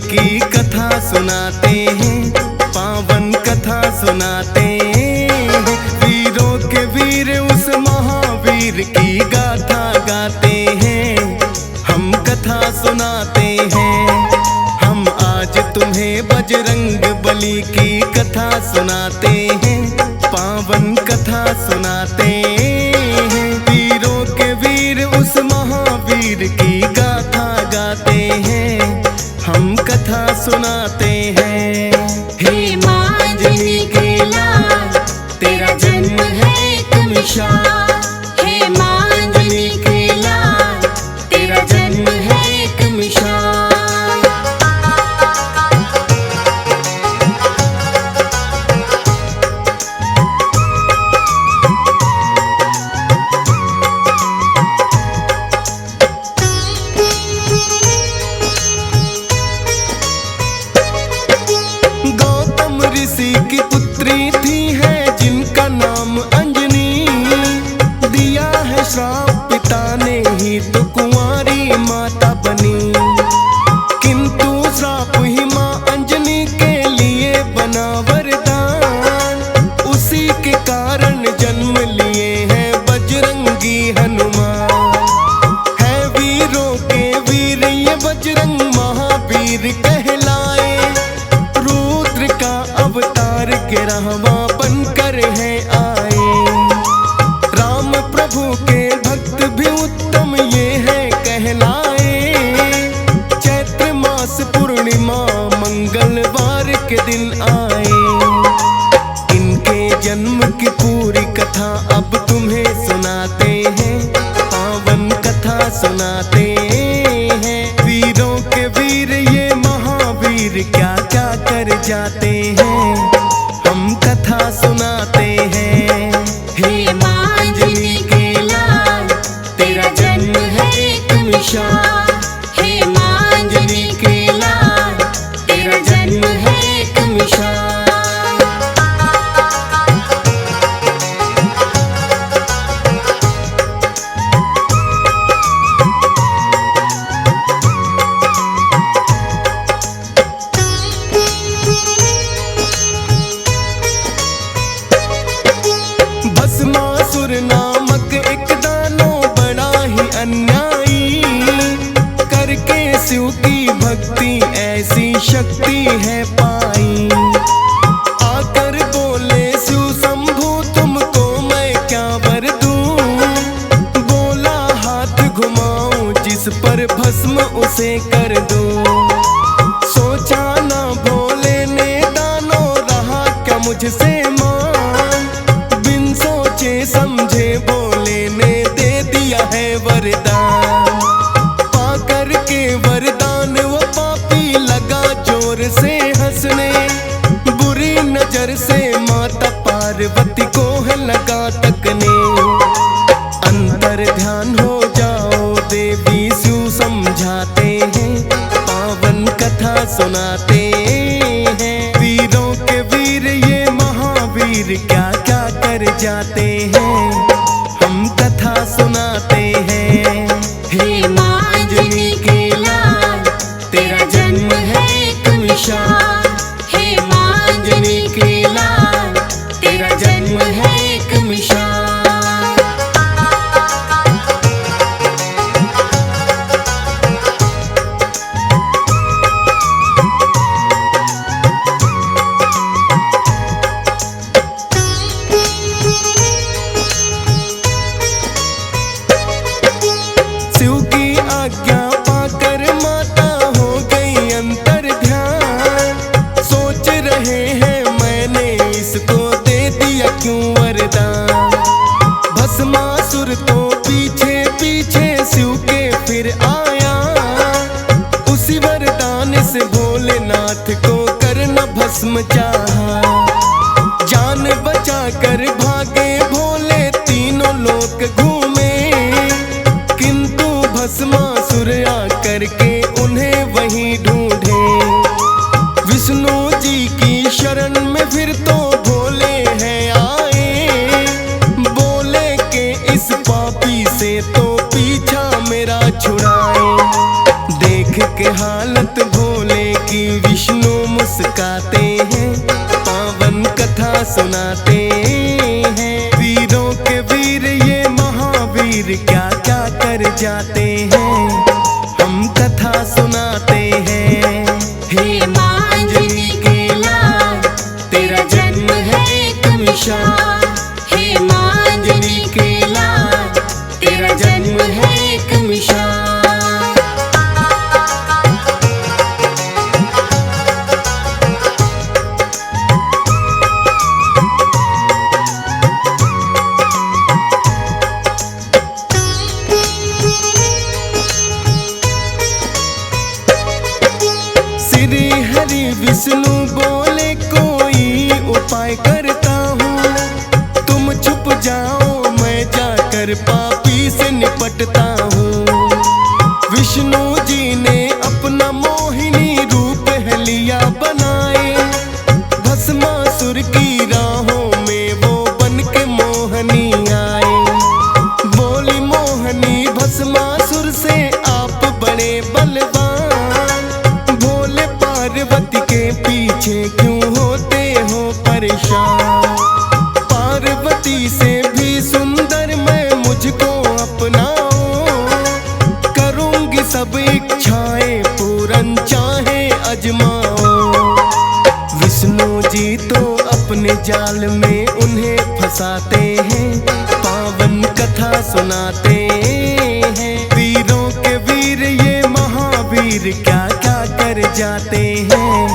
की कथा सुनाते हैं, पावन कथा सुनाते हैं। वीरों के वीर उस महावीर की गाथा गाते हैं, हम कथा सुनाते हैं। हम आज तुम्हें बजरंग बली की कथा सुनाते हैं, पावन कथा सुनाते हैं। वीरों के वीर उस महावीर की गाथा गाते हैं, हम कथा सुनाते हैं। हे माँ अंजनी के लाल, तेरा जन्म है एक मिसाल। हे माँ अंजनी के लाल, तेरा जन्म है एक मिसाल। ऋषि की पुत्री थी है जिनका नाम अंजनी, दिया है श्राप पिता ने ही तो कुंवारी माता बनी। किंतु श्राप ही माँ अंजनी के लिए बना वरदान, उसी के कारण जन्म लिए हैं बजरंगी हनुमान। है वीरों के वीर ये बजरंग महावीर कहलाए, अवतार के रहवा बनकर हैं आए। राम प्रभु के भक्त भी उत्तम ये है कहलाए। चैत्र मास पूर्णिमा मंगलवार के दिन आए, इनके जन्म की पूरी कथा अब तुम्हें सुनाते हैं, पावन कथा सुनाते हैं। वीरों के वीर ये महावीर क्या क्या कर जाते हैं, हम कथा सुनाते हैं। हे माँ अंजनी के लाल, तेरा जन्म है एक मिसाल। हे माँ अंजनी के लाल, तेरा जन्म है एक मिसाल। भस्मासुर नामक एक दानव बड़ा ही अन्यायी, करके शिव की भक्ति ऐसी शक्ति है पाई। आकर बोले शिव शंभु तुमको मैं क्या वर दूं, बोला हाथ घुमाऊं जिस पर भस्म उसे कर दूं। सोचा ना भोले ने दानव रहा क्या मुझसे समझे बोले ने दे दिया है वरदान। पाकर के वरदान वो पापी लगा जोर से हंसने, बुरी नजर से माता पार्वती को है लगा तकने। अंतर ध्यान हो जाओ देवी शिव समझाते हैं, पावन कथा सुनाते हैं। वीरों के वीर ये महावीर क्या क्या कर जाते हैं, हम कथा सुनाते हैं। हे माँ अंजनी के लाल, तेरा जन्म है एक मिसाल। हे माँ अंजनी के लाल, तेरा जन्म है एक मिसाल। शिव की आज्ञा पाकर माता हो गई अंतर ध्यान, सोच रहे हैं मैंने इसको दे दिया क्यों वरदान। भस्मासुर तो पीछे पीछे शिव के फिर आया, उसी वरदान से भोलेनाथ को करना भस्म चाहा। जान बचा कर भागे भोले तीनों लोक घूमे, किंतु भस्मासुर आकर के उन्हें वहीं ढूंढे। विष्णु जी की शरण में फिर तो भोले हैं आए, बोले के इस पापी से तो पीछा मेरा छुड़ाए। देख के हालत भोले की मुस्काते हैं, पावन कथा सुनाते हैं। वीरों के वीर ये महावीर क्या क्या कर जाते हैं, हम कथा सुनाते हैं। हे माँ अंजनी के लाल, तेरा जन्म है एक मिसाल। हे माँ अंजनी के लाल, तेरा जन्म है एक मिसाल। श्री हरि विष्णु बोले कोई उपाय करता हूँ, तुम छुप जाओ मैं जाकर पापी से निपटता हूँ। विष्णु जी ने अपना मोहिनी रूप हलिया बनाए, भस्मासुर की राहों में वो बन के मोहनी आए। बोली मोहनी भस्मासुर से आप बड़े बलवान, भोले पार्वती के पीछे क्यों होते हो परेशान। पार्वती से भी सुंदर मैं मुझको अपनाओ, करूंगी सब इच्छाएं पूरन चाहे अजमाओ। विष्णु जी तो अपने जाल में उन्हें फंसाते हैं, पावन कथा सुनाते हैं। वीरों के वीर ये महावीर क्या क्या कर जाते हैं,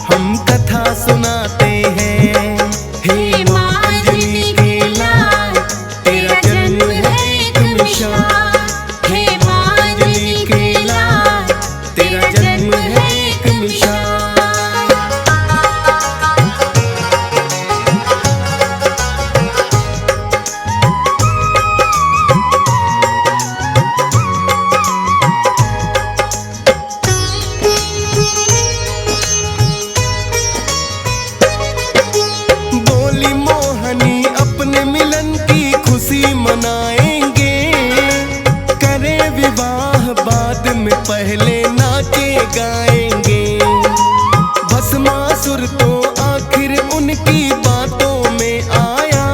हम कथा सुनाते हैं। हे माँ अंजनी के लाल, तेरा जन्म है एक मिसाल। हे माँ अंजनी के लाल, तेरा जन्म है एक मिसाल। बोली मोहनी अपने मिलन की खुशी मनाएंगे, करें विवाह बाद में पहले नाचे गाएंगे। भस्मासुर तो आखिर उनकी बातों में आया,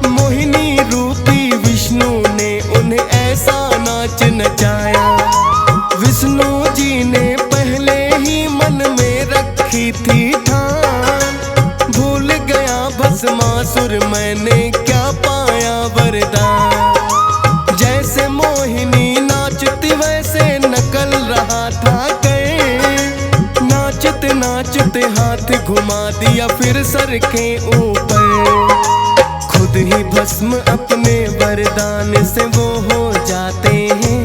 मोहिनी रूपी विष्णु ने उन्हें ऐसा नाच नचाया। विष्णु जी ने पहले ही मन में रखी थी ठान, भूल गया भस्मासुर मैंने क्या पाया वरदान। जैसे मोहिनी नाचती वैसे नकल रहा था कहीं, नाचते नाचते हाथ घुमा दिया फिर सर के ऊपर। खुद ही भस्म अपने वरदान से वो हो जाते हैं,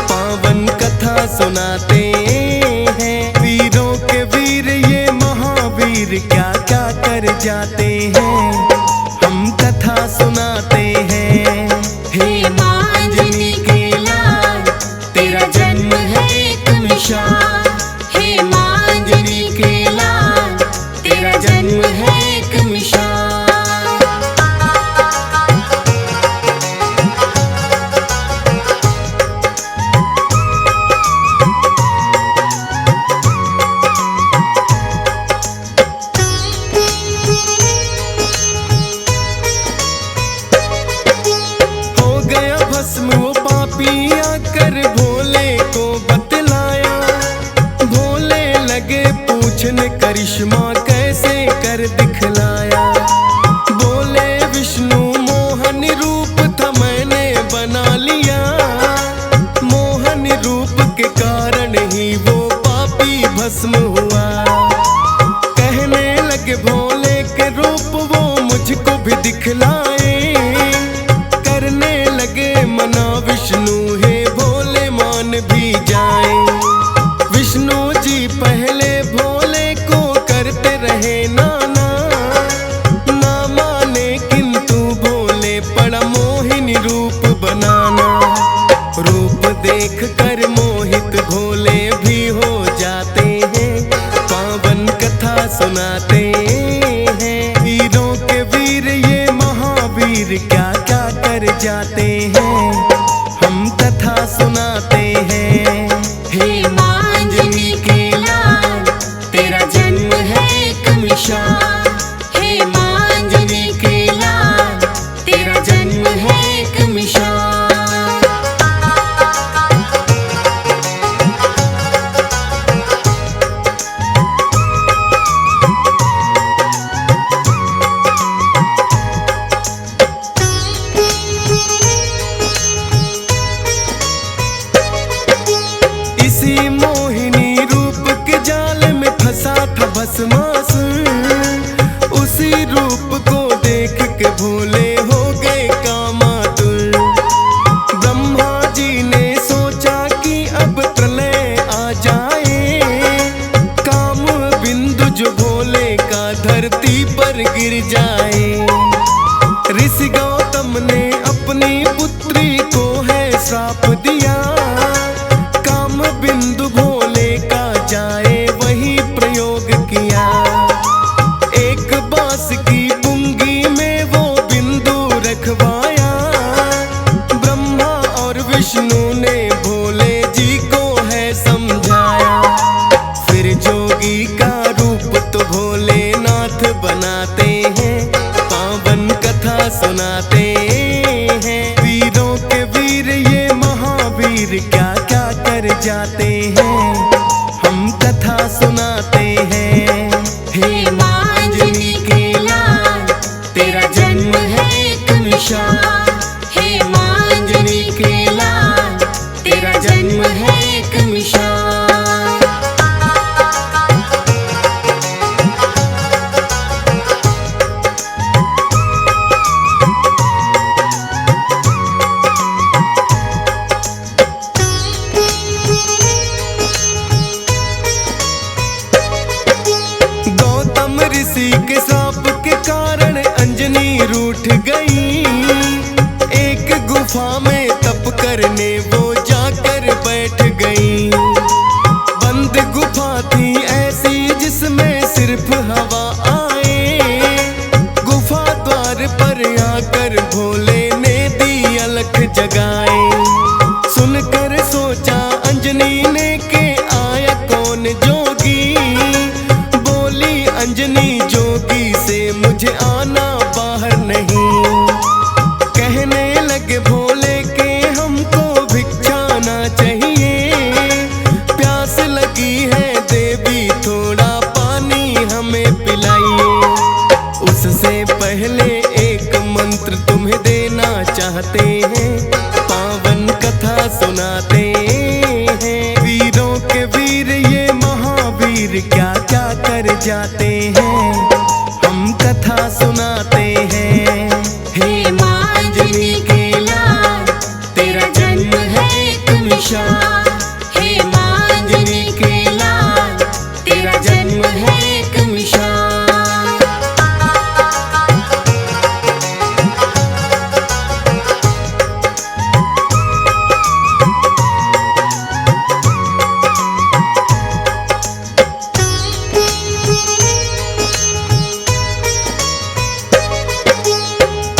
पावन कथा सुनाते हैं। वीरों के वीर ये महावीर क्या क्या कर जाते हैं, हम कथा सुनाते हैं। हे माँ अंजनी के लाल, तेरा जन्म है एक मिसाल। हे माँ अंजनी के लाल, तेरा जन्म है एक मिसाल। हो गया भस्म वो पापी आकर भोले को बतलाया, भोले लगे पूछने करिश्मा कैसे कर दिखलाया। बोले विष्णु मोहन रूप था मैंने बना लिया, मोहन रूप के कारण ही वो पापी भस्म हुआ। कहने लगे भोले के रूप वो मुझको भी दिखलाए, करने लगे मना विष्णु हे भोले मान भी जाए। विष्णु जी पहले भोले को करते रहे नाना, ना माने किंतु भोले पड़ा मोहिनी रूप बनाना। रूप देख कर मोहित भोले भी हो जाते हैं, पावन कथा सुनाते हैं। वीरों के वीर ये महावीर क्या क्या कर जाते हैं, हम कथा सुनाते हैं। हे माँ अंजनी के लाल, तेरा जन्म सुन। उसी रूप को देख के भोले हो गए कामातुर। ब्रह्मा जी ने सोचा कि अब प्रलय आ जाए, काम बिंदु जो भोले का धरती पर गिर जाए। ऋषि गौतम ने अपनी पुत्री को है श्राप दिया, काम बिंदु भोले का जाए वही प्रयोग किया। एक बांस की पुंगी में वो बिंदु रखवाया, ब्रह्मा और विष्णु ने भोले जी को है समझाया। फिर जोगी का रूप तो भोलेनाथ बनाते हैं, पावन कथा सुनाते हैं। वीरों के वीर ये महावीर क्या क्या कर जाते हैं, हम कथा सुनाते हैं। हे मांजनी के लाल, तेरा जन्म है एक मिसाल। हे मांजनी के लाल, तेरा जन्म है एक मिसाल। गौतम ऋषि के श्राप के कारण अंजनी रूठ गई। एक गुफा में तप करने वो जाकर बैठ गई। बंद गुफा थी ऐसी जिसमें सिर्फ हवा आए। गुफा द्वार पर आकर भोले ने दी अलख जगाए। सुनकर सोचा अंजनी ने के आया कौन जोगी, बोली अंजनी जोगी से मुझे आना बाहर नहीं। कहने लगे भोले के हमको भिक्षाना चाहिए, प्यास लगी है देवी थोड़ा पानी हमें पिलाइए। उससे पहले एक मंत्र तुम्हें देना चाहते हैं, पावन कथा सुनाते हैं। वीरों के वीर ये महावीर क्या क्या कर जाते हैं, हम कथा सुनाते हैं। हे मांजनी के लाल, तेरा जन्म है एक मिसाल। हे मांजनी के लाल, तेरा जन्म है एक मिसाल।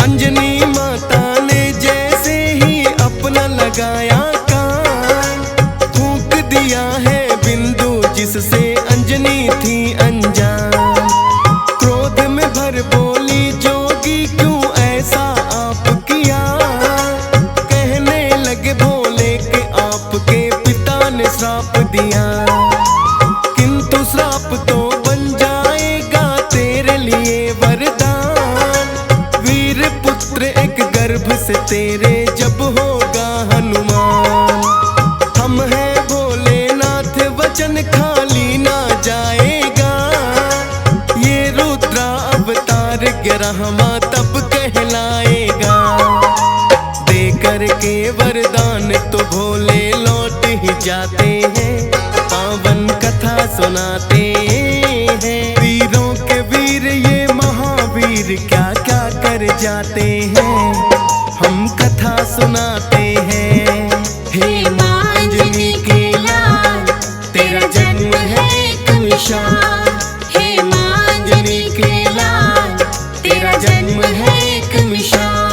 अंजनी माता ने जैसे ही अपना लगाया कान, फूंक दिया है बिंदु जिससे अंजनी थी अनजान। क्रोध में भर बोली जोगी क्यों ऐसा आप किया, कहने लगे भोले के आपके पिता ने श्राप दिया। किंतु श्राप तो बन जाएगा तेरे लिए वरदान, वीर पुत्र एक गर्भ से तेरे जब होगा हनुमान। हम हैं भोलेनाथ वचन खाली ना जाएगा, ये रुद्रा अवतार 11वां तब कहलाएगा। दे करके वरदान तो भोले लौट ही जाते हैं, पावन कथा सुनाते हैं। वीरों के वीर ये महावीर क्या क्या कर जाते हैं, हम कथा सुनाते हैं। हे मांजनी के लाल, तेरा जन्म है एक मिसाल। हे मांजनी के लाल, तेरा जन्म है एक मिसाल।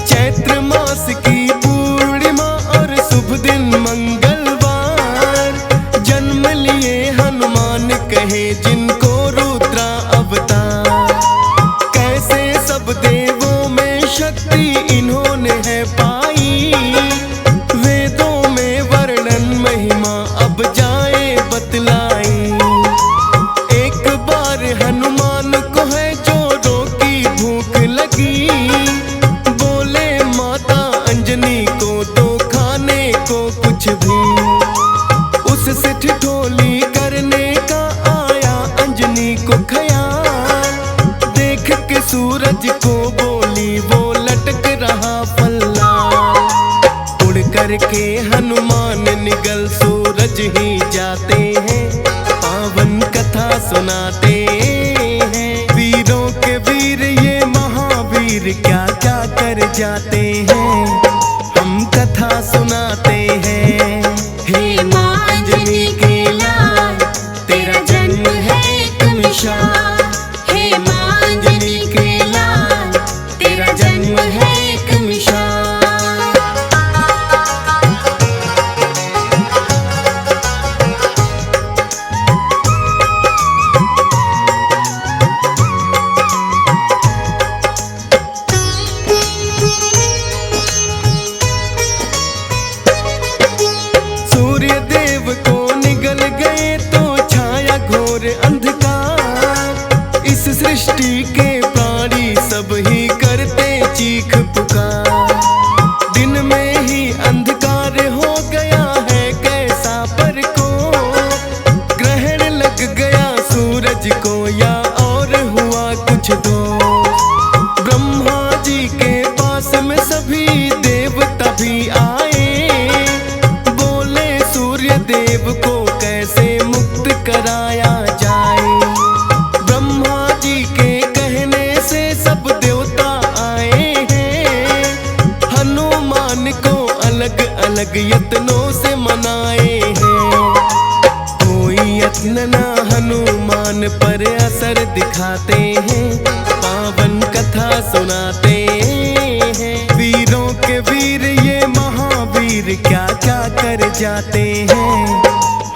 चैत्र मास की पूर्णिमा और शुभ दिन मंगलवार, जन्म लिए हनुमान कहे जिनको रुद्रा अवतार। कैसे सब देवों में शक्ति इन्होंने है पाई, वेदों में वर्णन महिमा अब जाए बतलाई। जाते हैं, पावन कथा सुनाते हैं। वीरों के वीर ये महावीर क्या क्या कर जाते हैं, हम कथा सुनाते हैं। हे माँ अंजनी के लाल, तेरा जन्म है एक मिसाल। हे माँ अंजनी के लाल, तेरा जन्म है एक मिसाल। सूर्य देव को निगल गए तो छाया घोर अंधकार, इस सृष्टि के प्राणी सब ही करते चीख पुकार। दिन में ही अंधकार हो गया है कैसा पर को, ग्रहण लग गया सूरज को या और हुआ कुछ दो। ब्रह्मा जी के पास में सभी देवता भी आए, बोले सूर्य देव को कैसे मुक्त कराया जाए। ब्रह्मा जी के कहने से सब देवता आए हैं, हनुमान को अलग अलग यत्नों से मनाए हैं। कोई यत्न ना हनुमान पर असर दिखाते हैं, पावन कथा सुनाते हैं। वीरों के वीर ये महावीर क्या क्या कर जाते हैं,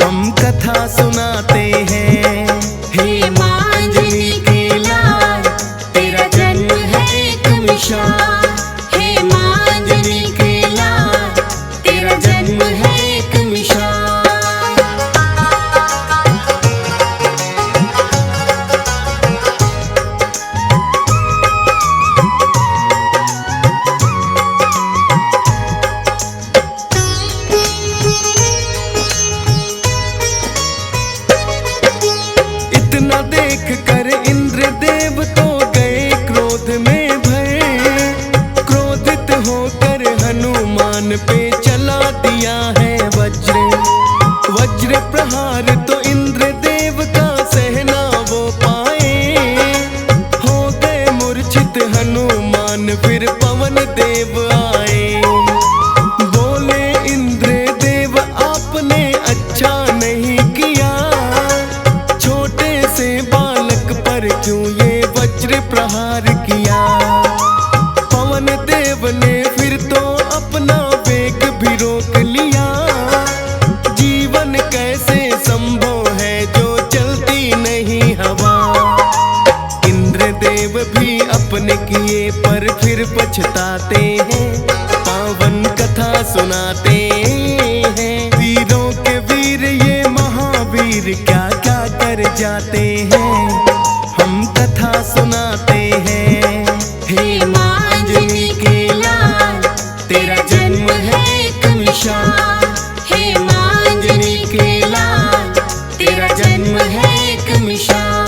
हम कथा सुनाते हैं। हे माँ अंजनी के लाल, तेरा जन्म है एक मिसाल। हे माँ अंजनी के लाल, तेरा जन्म है एक मिसाल। इतना देख कर इंद्र देव तो गए क्रोध में भय, क्रोधित होकर हनुमान पे चला दिया है वज्र। वज्र प्रहार तो इंद्र देव का सहना वो पाए, हो गए मूर्छित हनुमान फिर पवन देव आए। बोले इंद्र देव आपने अच्छा नहीं किया, छोटे से बालक पर क्यों ये वज्र प्रहार किया। पवन देव ने फिर तो अपना वेग भी रोक लिया, जीवन कैसे संभव है जो चलती नहीं हवा। इंद्र देव भी अपने किए पर फिर पछताते हैं, पावन कथा सुनाते हैं। वीरों के वीर ये महावीर क्या क्या कर जाते हैं, हम कथा सुनाते हैं। हे माँ अंजनी के लाल, तेरा जन्म है एक मिसाल। हे माँ अंजनी के लाल, तेरा जन्म है एक मिसाल।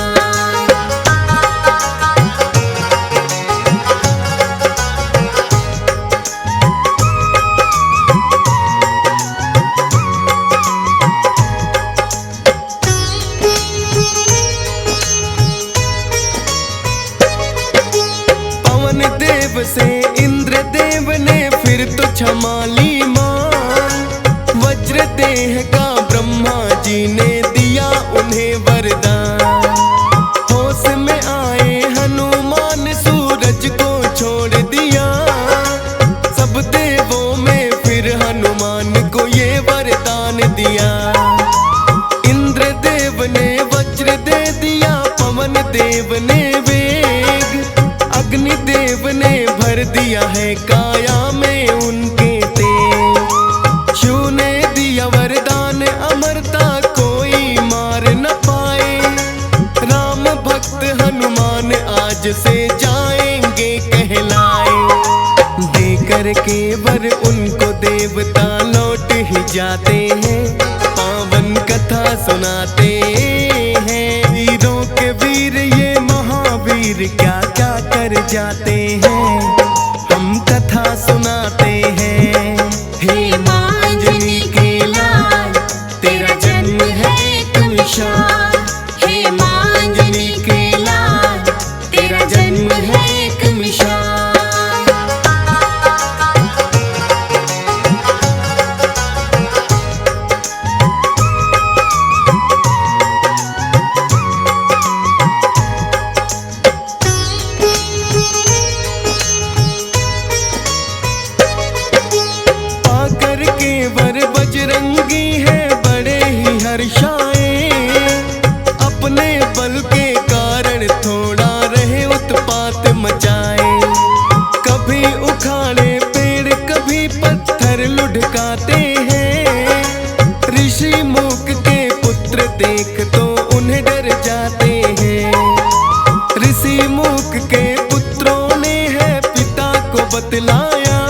पवन देव से इंद्र देव ने फिर तो क्षमा ली मान, वज्र देह का ब्रह्मा जी ने दिया उन्हें वरदान। होश में आए हनुमान सूरज को छोड़ दिया, सब देवों में फिर हनुमान को ये वरदान दिया। इंद्र देव ने वज्र दे दिया, पवन देव ने वेग, अग्नि देव ने भर दिया है काया में उनके तेज। शिव ने दिया वरदान अमरता कोई मार न पाए, राम भक्त हनुमान आज से जाएंगे कहलाए। देकर के वर उनको देवता लौट ही जाते हैं, पावन कथा सुनाते हैं। वीरों के वीर ये महावीर क्या क्या कर जाते हैं, हम कथा सुनाते हैं। हे माँ अंजनी के लाल, तेरा जन्म है मिसाल। हे माँ अंजनी के लाल, तेरा जन्म है एक मिसाल। पाकर के वर बजरंगी है बड़े ही हर्षाए, अपने बल के कारण थोड़ा रहे उत्पात मचाए। कभी उखाड़े पेड़ कभी पत्थर लुढ़काते हैं, ऋषि मूक के पुत्र देख तो उन्हें डर जाते हैं। ऋषि मूक के पुत्रों ने है पिता को बतलाया,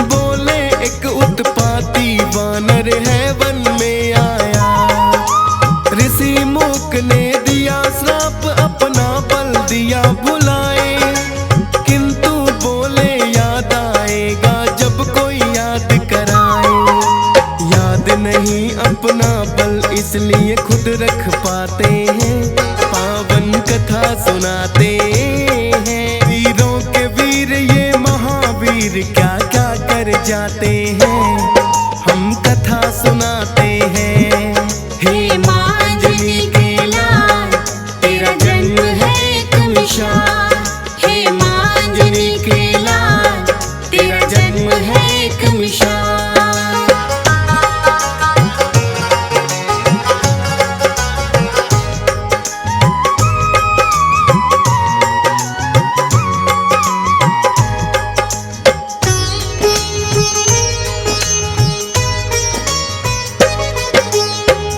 बोले एक उत्पाती वानर है वन में आया। ऋषि मूक ने दिया श्राप अपना बल दिया भुलाए, किंतु बोले याद आएगा जब कोई याद कराए। याद नहीं अपना बल इसलिए खुद रख पाते हैं, पावन कथा सुनाते हैं। वीरों के वीर ये महावीर क्या क्या कर जाते हैं, हम कथा सुनाते हैं। हे माँ अंजनी के लाल, तेरा जन्म है एक मिसाल। हे माँ अंजनी के लाल, तेरा जन्म है एक मिसाल।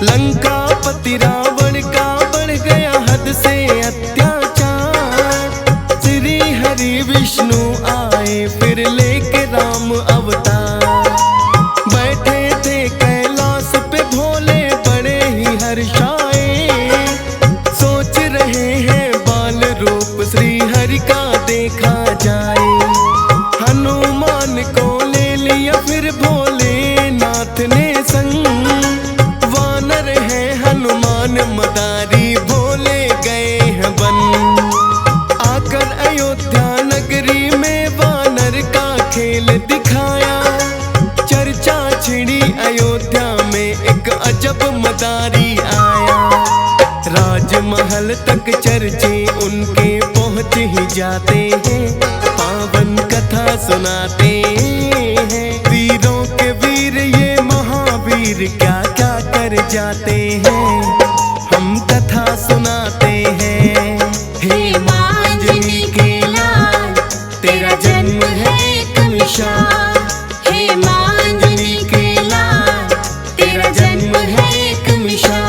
लंकापति रावण का बढ़ गया हद से अत्याचार, श्री हरि विष्णु आए फिर लेके राम अवतार। बैठे थे कैलाश पे भोले बड़े ही हर्षाए, सोच रहे हैं बाल रूप श्री हरि का देखा जाए। हनुमान को ले लिया फिर भोलेनाथ ने संग, वानर है हनुमान मदारी भोले गए हैं वन। आकर अयोध्या नगरी में वानर का खेल दिखाया, चर्चा छिड़ी अयोध्या में एक अजब मदारी आया। राजमहल तक चर्चे उनके पहुंच ही जाते हैं, पावन कथा सुनाते हैं। वीरों के वीर ये महावीर क्या क्या कर जाते हैं, हम कथा सुनाते हैं। हे माँ अंजनी के लाल, तेरा जन्म है एक मिसाल। हे माँ अंजनी के लाल, तेरा जन्म है एक मिसाल।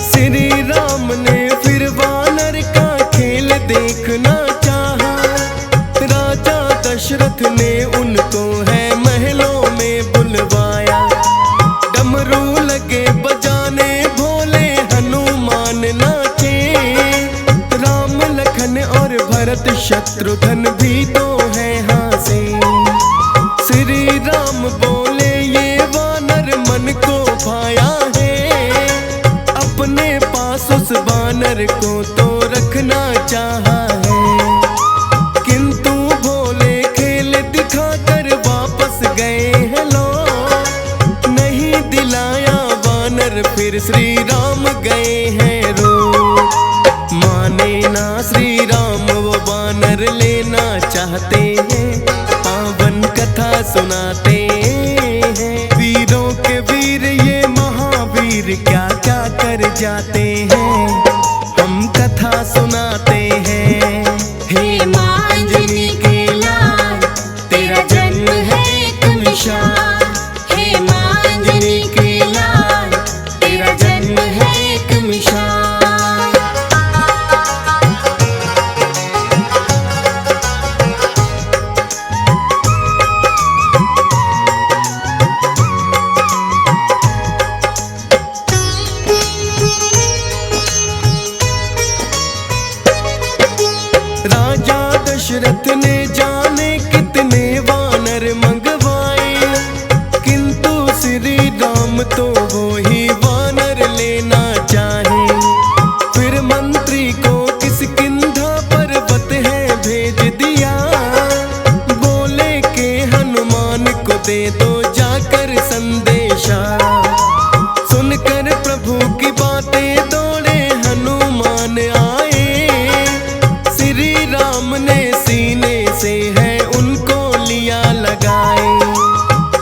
श्री राम ने फिर वानर का खेल देखना चाहा, राजा दशरथ ने उनको है महलों में बुलवाया। डमरू लगे बजाने भोले हनुमान नाचे, राम लखन और भरत शत्रुघ्न भी तो है हासे। श्री राम बोले ये वानर मन को भाया है, अपने पास उस वानर को तो रखना चाहा है। किंतु भोले खेल दिखाकर वापस गए हैं लोग, नहीं दिलाया वानर फिर श्री राम गए हैं रो। माने ना श्री राम वो वानर लेना चाहते हैं, पावन कथा सुनाते हैं। वीरों के वीर ये महावीर क्या क्या कर जाते हैं, हम कथा सुनाते हैं। हे माँ अंजनी के लाल, तेरा जन्म है एक मिसाल। हे माँ अंजनी के लाल, तेरा जन्म है एक मिसाल। राम तो वो ही वानर लेना चाहे। फिर मंत्री को किष्किंधा पर्वत है भेज दिया, बोले के हनुमान को दे दो जाकर संदेशा। सुनकर प्रभु की बातें दौड़े हनुमान आए, श्री राम ने सीने से है उनको लिया लगाए।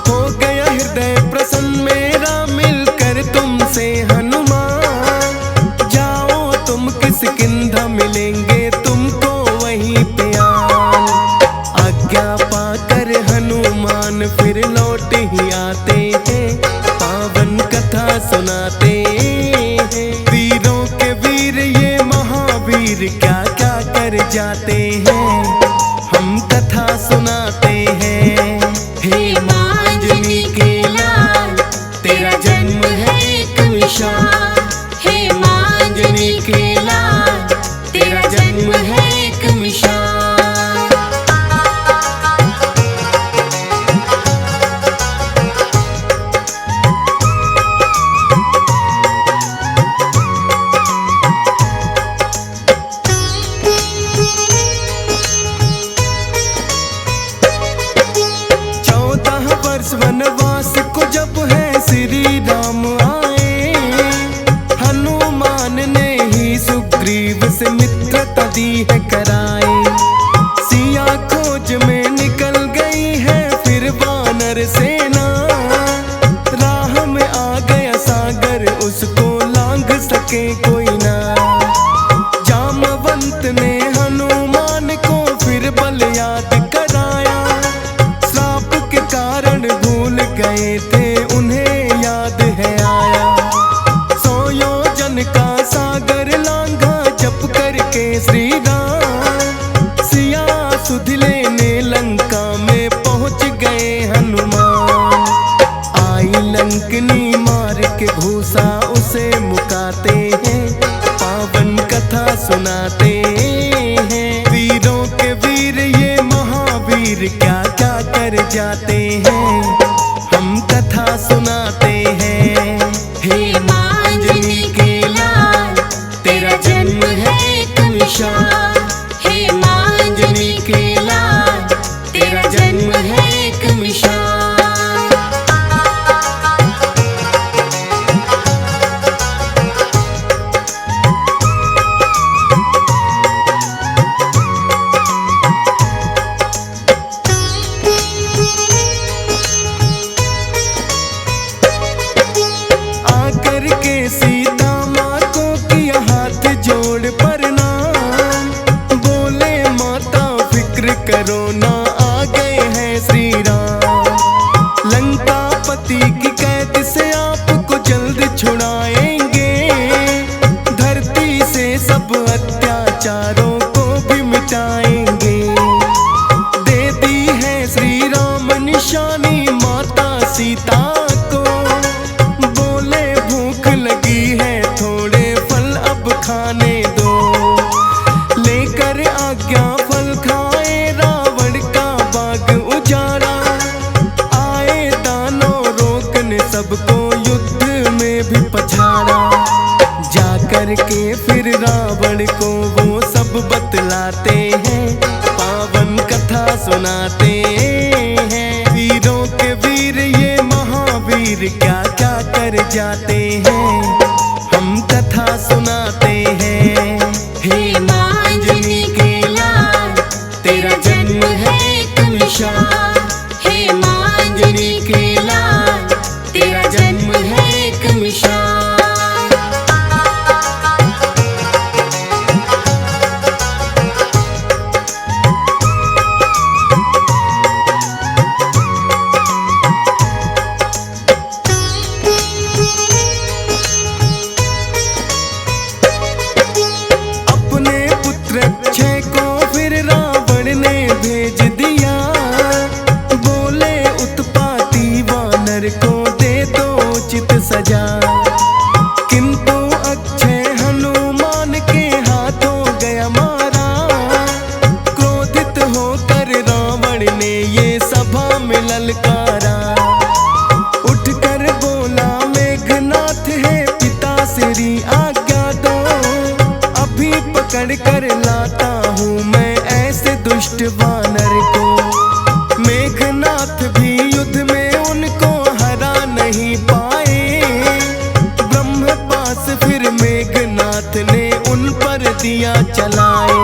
हो गया हृदय प्रसन्न मेरा मिलकर तुमसे हनुमान, जाओ तुम किष्किंधा मिलेंगे तुमको वहीं पे आन। आज्ञा पाकर हनुमान फिर लौट ही आते हैं, पावन कथा सुनाते हैं। वीरों के वीर ये महावीर क्या क्या कर जाते हैं, हम कथा सुनाते हैं। हे मांजनी के लाल, तेरा जन्म है एक मिसाल। हे मांजनी के लाल, तेरा जन्म है एक मिसाल। वनवास को जब है श्री राम आए, हनुमान ने ही सुग्रीव से मित्रता दी है कराए। सिया खोज में निकल गई है फिर वानर सेना, राह में आ गया सागर उसको लांघ सके कोई ना। जामवंत ने हनुमान को फिर बल याद कराया, श्राप के कारण भूल गए थे उन्हें याद है आया। 100 योजन का सागर लांघा जप करके श्री राम, सिया सुध लेने लंका में पहुंच गए हनुमान। आई लंकनी मार के घूसा उसे मुकाते हैं, पावन कथा सुनाते हैं। वीरों के वीर ये महावीर क्या क्या कर जाते हैं, हम कथा सुनाते हैं। हे मांजनी के लाल, तेरा जन्म है एक मिसाल। हे मांजनी के लाल, तेरा जन्म है एक मिसाल। करके सीता माँ को किया हाथ जोड़ प्रणाम, बोले माता फिक्र करो ना आ गए हैं श्री राम। लंकापति की कैद से आपको जल्द छुड़ाएंगे, धरती से सब अत्याचारों को भी मिटाएंगे। दे दी है श्री राम निशानी माता सीता को, लगी है थोड़े फल अब खाने दो। लेकर आज्ञा फल खाए रावण का बाग उजाड़ा, आए दानव रोकने सबको युद्ध में भी पछाड़ा। जाकर के फिर रावण को वो सब बतलाते हैं, पावन कथा सुनाते हैं। वीरों के वीर ये महावीर क्या क्या कर जाते हैं, हम कथा सुनाते हैं। हे मांजनी के लाल, तेरा जन्म है एक मिसाल। हे मांजनी के लाल, तेरा जन्म है एक मिसाल। सजा, किंतु अक्षय हनुमान के हाथों गया मारा। क्रोधित होकर रावण ने ये सभा में ललकारा, उठकर बोला कर लाता हूँ मैं ऐसे दुष्ट वानर को। मेघनाथ भी युद्ध में उनको हरा नहीं पाए। ब्रह्म पास फिर मेघनाथ ने उन पर दिया चलाए।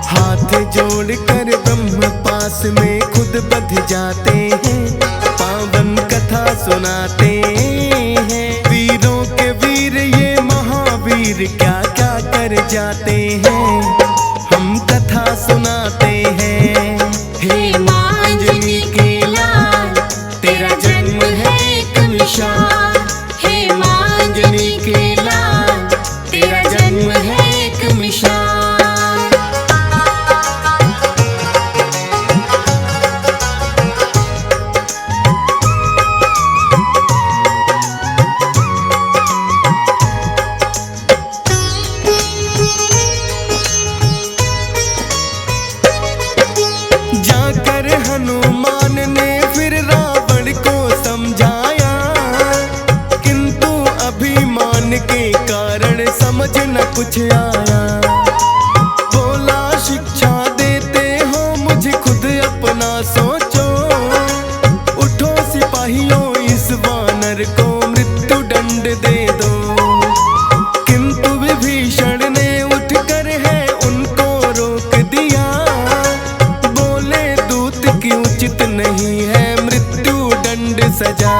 हाथ जोड़कर ब्रह्म पास में खुद बध जाते हैं, पावन कथा सुनाते हैं। वीरों के वीर ये महावीर क्या क्या कर जाते हैं, हम कथा सुनाते हैं। हे माँ अंजनी के लाल, तेरा जन्म है एक मिसाल। हे माँ अंजनी के लाल, तेरा जन्म है एक मिसाल। जाकर हनुमान ने फिर रावण को समझाया, किंतु अभिमान के कारण समझ न कुछ आया। बोला शिक्षा देते हो मुझे खुद अपना सोचो। उठो सिपाहियों इस वानर को मृत्यु दंड दे दो। किंतु विभीषण ने उठकर है उनको रोक दिया। बोले दूत की उचित नहीं है मृत्यु दंड सजा।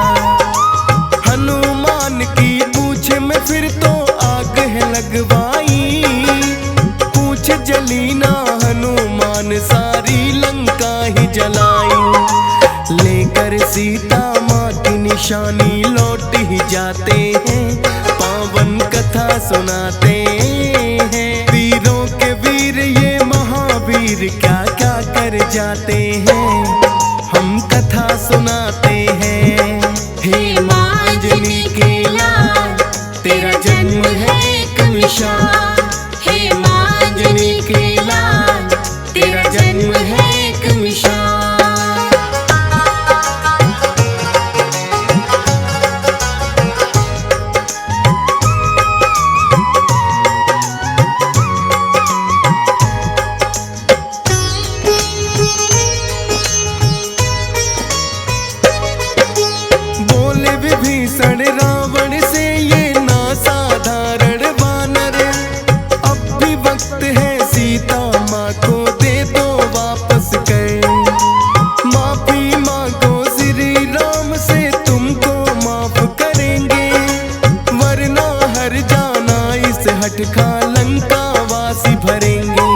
हनुमान की पूछ में फिर तो आग है लगवाई। पूछ जली ना हनुमान सारी लंका ही जलाई। लेकर सीता माँ की निशानी लौट ही जाते हैं, पावन कथा सुनाते हैं। वीरों के वीर ये महावीर क्या क्या कर जाते हैं, हम कथा सुनाते हैं। हे माँ अंजनी के लाल, तेरा जन्म है एक मिसाल। हे माँ अंजनी के लाल, तेरा जन्म है एक मिसाल। बोले विभीषण रावण से ये ना साधारण वानर। अब भी वक्त है सीता माँ को दे दो वापस कर। माफी मांगो श्री राम से तुमको माफ करेंगे, वरना हर जाना इस हठखा लंका वासी भरेंगे।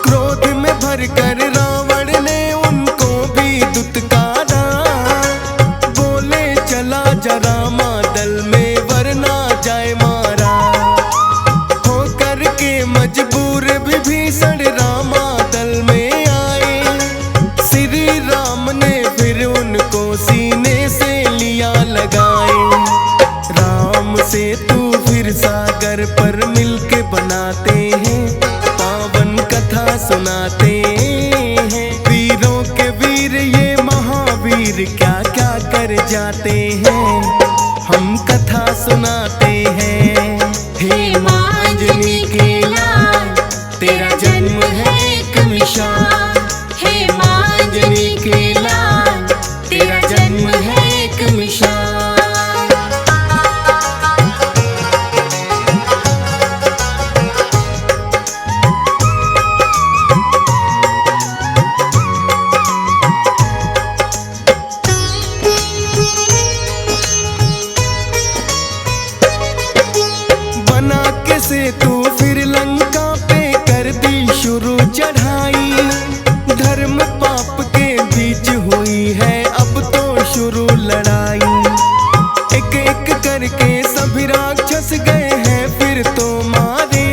क्रोध में भरकर रावण ने उनको भी दुत्कारा। बोले चला जरा मादल में वरना जाए मारा। होकर के मजबूर विभीषण रामादल में आए। श्री राम ने फिर उनको सीने से लिया लगाए। राम से तू फिर सागर पर मिलके बनाते हैं, पावन कथा सुनाते हैं। वीरों के वीर ये महावीर क्या क्या कर जाते हैं, हम कथा सुनाते हैं। हे माँ अंजनी के लाल, तेरा जन्म है एक मिसाल। हे माँ अंजनी के लाल, तेरा जन्म है एक मिसाल। बना के से तू फिर लंका पे कर दी शुरू चढ़ाई। धर्म पाप के बीच हुई है अब तो शुरू लड़ाई। एक एक करके सभी राक्षस गए हैं फिर तो मारे।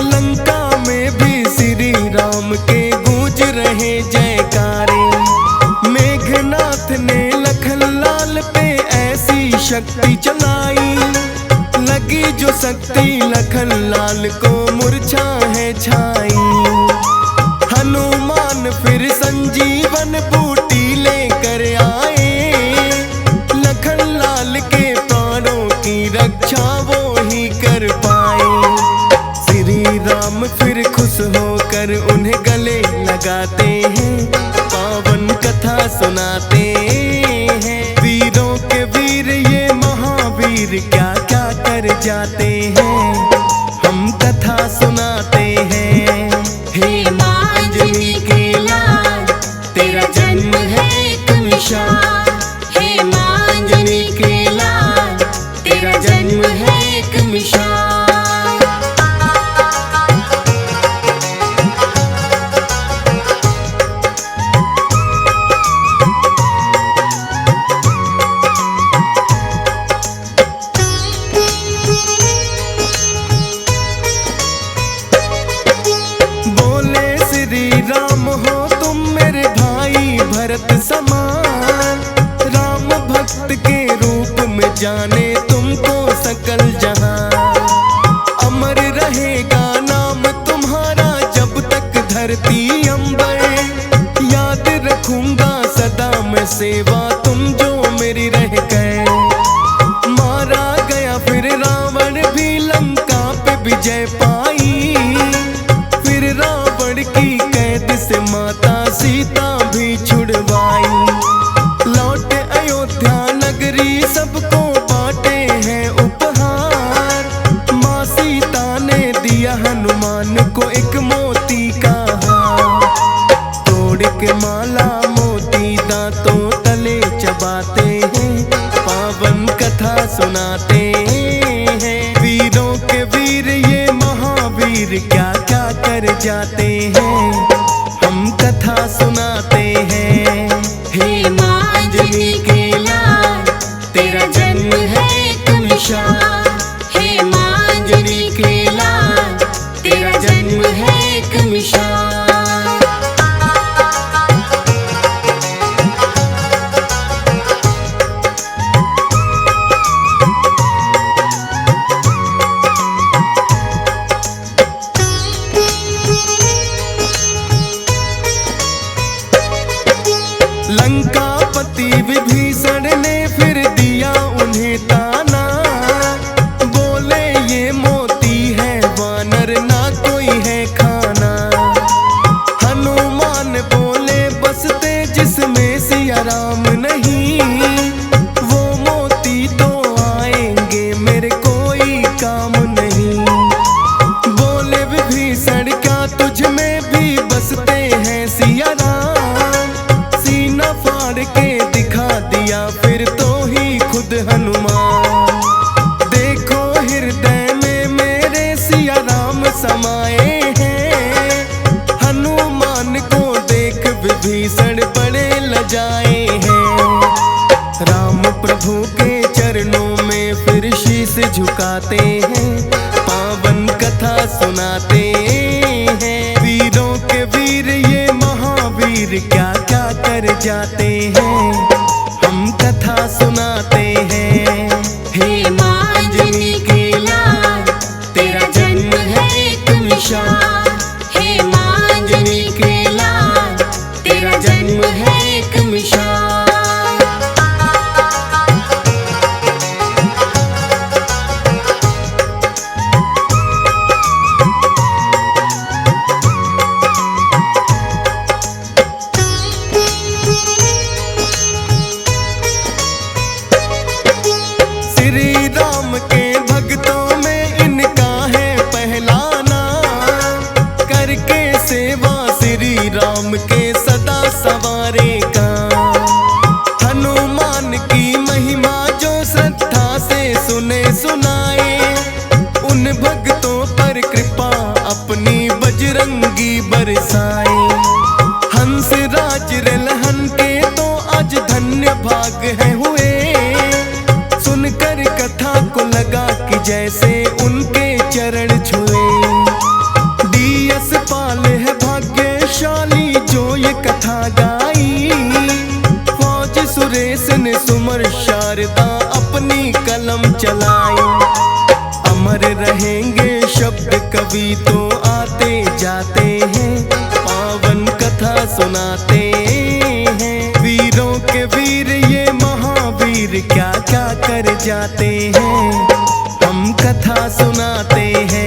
लंका में भी श्री राम के गूंज रहे जयकारे। मेघनाथ ने लखन लाल पे ऐसी शक्ति चलाई। लगी जो शक्ति लखन लाल को मूर्छा है छाई। हनुमान फिर संजीवन बूटी लेकर आए। लखन लाल के प्राणों की रक्षा वो ही कर पाए। श्री राम खुश होकर उन्हें गले लगाते हैं, पावन कथा सुनाते हैं। वीरों के वीर ये महावीर क्या क्या कर जाते हैं, हम कथा सुनाते हैं। हे माँ अंजनी के लाल, तेरा जन्म है एक मिसाल। हे माँ अंजनी के लाल, तेरा जन्म है एक मिसाल। राम हो तुम मेरे भाई भरत समान, राम भक्त के रूप में जाने तुमको सकल जहां। अमर रहेगा नाम तुम्हारा जब तक धरती अंबर, याद रखूंगा सदा मैं सेवा तुम जो मेरी रह गए। मारा गया फिर रावण भी लंका पे विजय पाई, फिर रावण की कैद से माता सीता भी छुड़वाई। लौटे अयोध्या नगरी सबको बांटे हैं उपहार, माँ सीता ने दिया हनुमान को एक मोती का हार। तोड़ के माला मोती दांतों तले चबाते हैं, पावन कथा सुनाते हैं। वीरों के वीर ये महावीर क्या क्या कर जाते हैं, हम कथा सुनाते हैं। हे माँ अंजनी के लाल, तेरा जन्म है एक मिसाल। हे माँ अंजनी के लाल, तेरा जन्म है एक मिसाल। लंकापति विभीषण ने फिर दिया उन्हें ताना, बोले ये मोती है वानर ना कोई है खाना। हनुमान बोले बसते जिसमें सिया राम नहीं, वो मोती तो आएंगे मेरे कोई काम नहीं। बोले विभीषण क्या तुझ में भी बसते हैं सिया राम, फाड़ के दिखा दिया फिर तो ही खुद हनुमान। देखो हृदय में मेरे सिया राम समाए हैं, हनुमान को देख विभीषण बड़े लजाए हैं। राम प्रभु के चरणों में फिर शीश झुकाते हैं, पावन कथा सुनाते हैं। वीरों के वीर ये महावीर क्या क्या कर जाते हैं, हम कथा सुनाते हैं। हे माँ अंजनी के लाल, तेरा जन्म है एक मिसाल। हे माँ अंजनी के लाल, तेरा जन्म है एक मिसाल। श्री राम के भक्तों में इनका है पहला नाम, करके सेवा श्री राम के सदा सवारेगा। हनुमान की महिमा जो श्रद्धा से सुने सुनाए, उन भक्तों पर कृपा अपनी बजरंगी बरसाए। हंस राज रलहन के तो आज धन्य भाग है हुए, सुनकर कथा को लगा कि जैसे उनके चरण छुए। डीएस पाल है भाग्यशाली जो ये कथा गाई, फौज सुरेश ने सुमर शारदा अपनी कलम चलाई। अमर रहेंगे शब्द कवि तो आते जाते हैं, पावन कथा सुनाते हैं। वीरों के वीर ये महावीर क्या क्या कर जाते हैं, हम कथा सुनाते हैं।